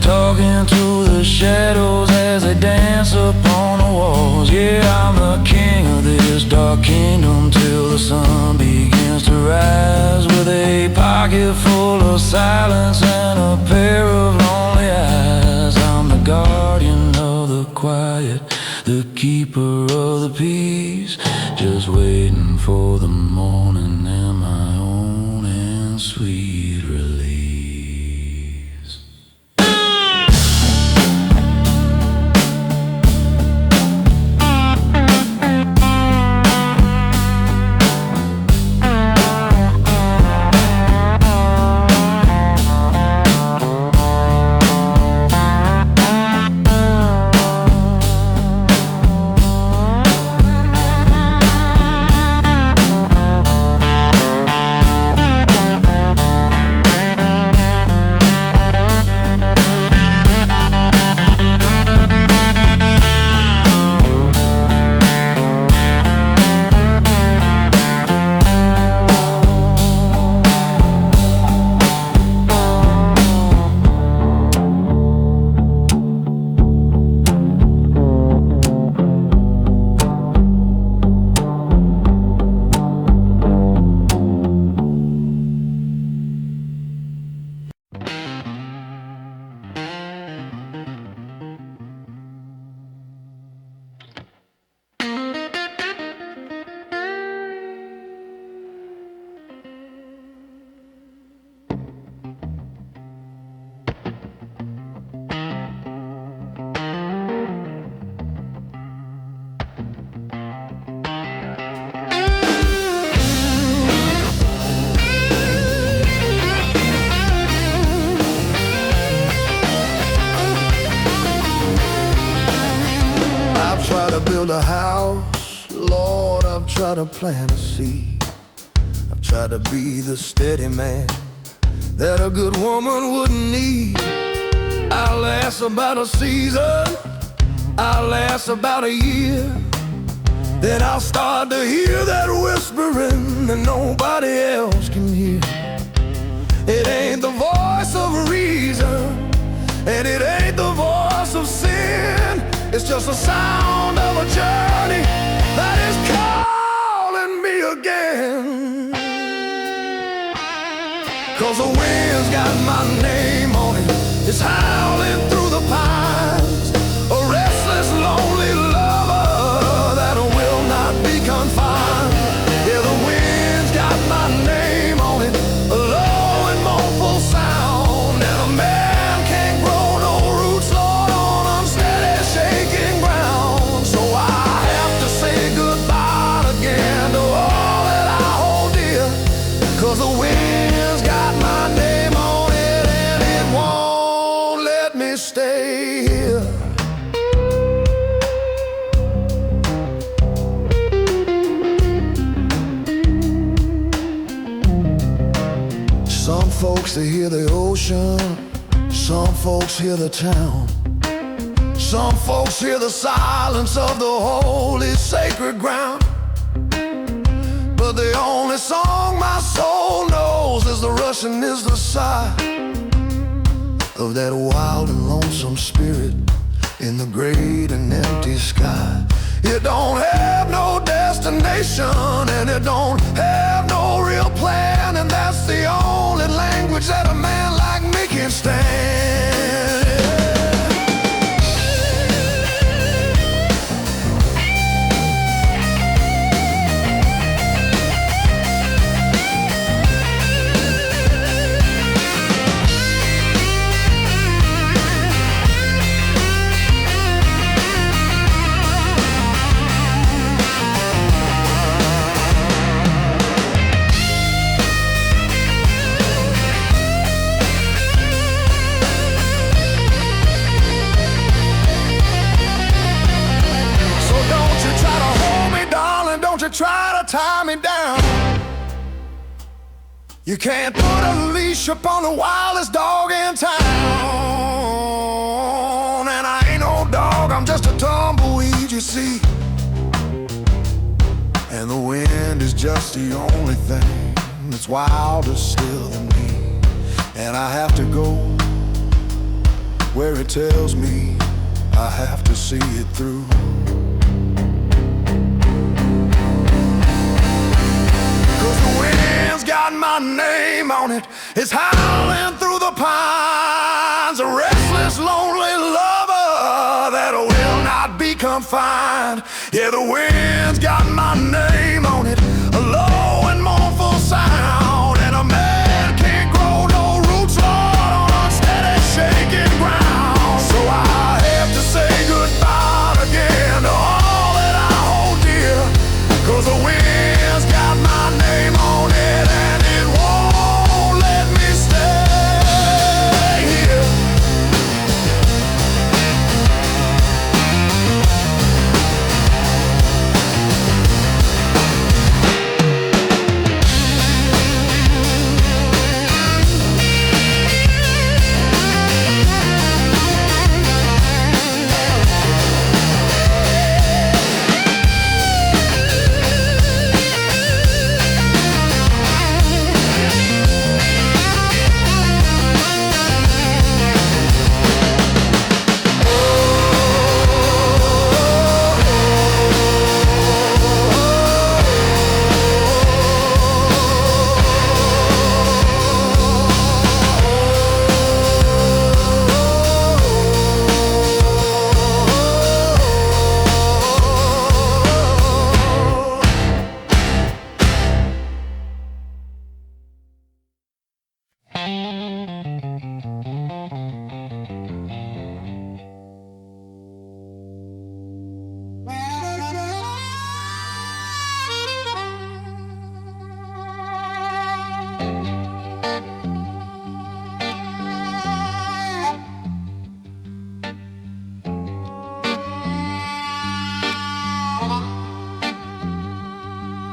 talking to the shadows as they dance upon the walls. Yeah, I'm the king of this dark kingdom till the sun begins to rise, with a pocket full of silence and a pair of lonely eyes. I'm the guardian of the quiet, the keeper of the peace, just waiting for the morning and my own and sweet release. Build a house, Lord, I've tried to plant a seed. I've tried to be the steady man that a good woman wouldn't need. I'll last about a season, I'll last about a year, then I'll start to hear that whispering that nobody else can hear. It ain't the voice of reason, and it ain't the voice of sin. It's just the sound of a journey that is calling me again. 'Cause the wind's got my name on it, it's howling through the pines, a restless, lonely lover that will not be confined. Yeah, the wind's got my name on it, a low and mournful sound, and a man can't grow no roots, Lord, on unsteady, shaking ground. So I have to say goodbye again to all that I hold dear, 'cause the wind's got my name on it and it won't let me stay here. Some folks, they hear the ocean, some folks hear the town, Some folks hear the silence of the holy sacred ground, but the only song my soul knows is the rush and is the sigh of that wild and lonesome spirit in the great and empty sky. It don't have no destination, and it don't have no real plan, and that's the only language that a man like me can stand. Try to tie me down. You can't put a leash upon the wildest dog in town. And I ain't no dog, I'm just a tumbleweed, you see. And the wind is just the only thing that's wilder still than me. And I have to go where it tells me I have to see it through. Got my name on it. It's howling through the pines, a restless, lonely lover that will not be confined. Yeah, the wind's got my name on it, a low and mournful sound. And a man can't grow no roots, Lord, on unsteady, shaking ground. So I have to say goodbye again to all that I hold dear, 'cause the wind's got my name on it.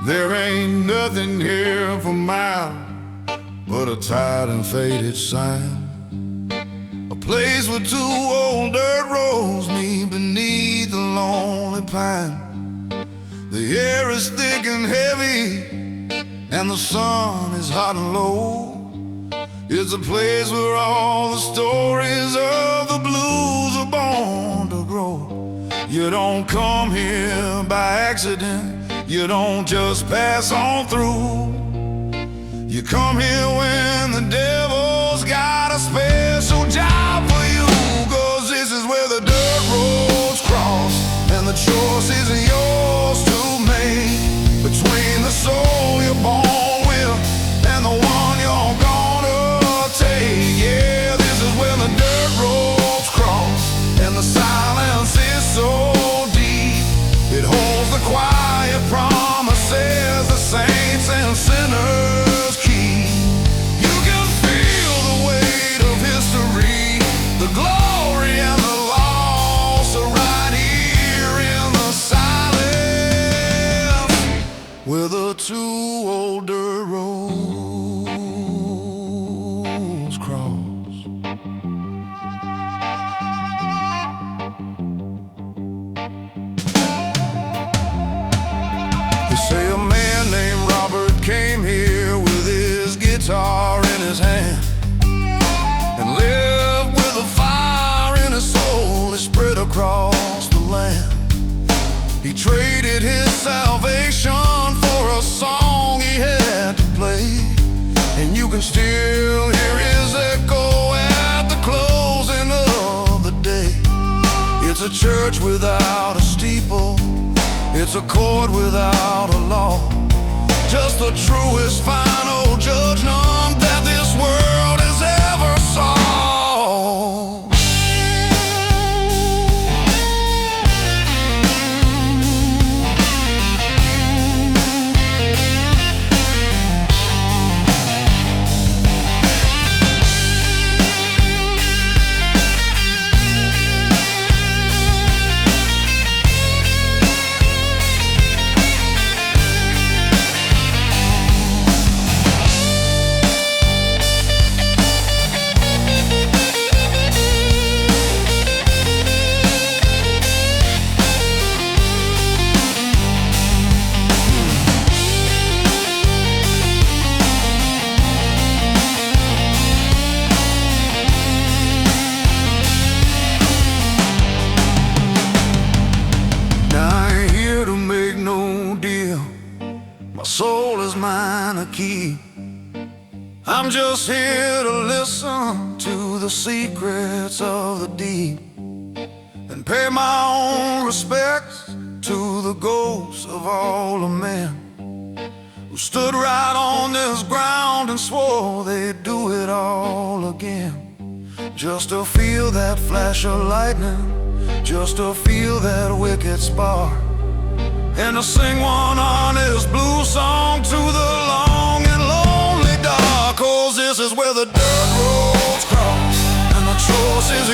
There ain't nothing here for miles but a tired and faded sign, a place where two old dirt roads meet beneath the lonely pine. The air is thick and heavy, and the sun is hot and low. It's a place where all the stories of the blues are born to grow. You don't come here by accident, you don't just pass on through. You come here when the devil's got a special job for you, 'cause this is where the dirt roads cross, and the choice is yours to make, between the soul you're born with and the one you're gonna take. Yeah, this is where the dirt roads cross, and the silence is so deep, it holds the quiet promises the saints and sinners keep. You can feel the weight of history guitar in his hand and lived with a fire in his soul that spread across the land. He traded his salvation for a song he had to play, and you can still hear his echo at the closing of the day. It's a church without a steeple, it's a chord without a law, just the truest final judgment that this world has ever saw. My soul is mine to keep. I'm just here to listen to the secrets of the deep and pay my own respects to the ghosts of all the men who stood right on this ground and swore they'd do it all again. Just to feel that flash of lightning, just to feel that wicked spark, and to sing one honest blues song to the long and lonely dark. 'Cause this is where the dirt roads cross and the choice is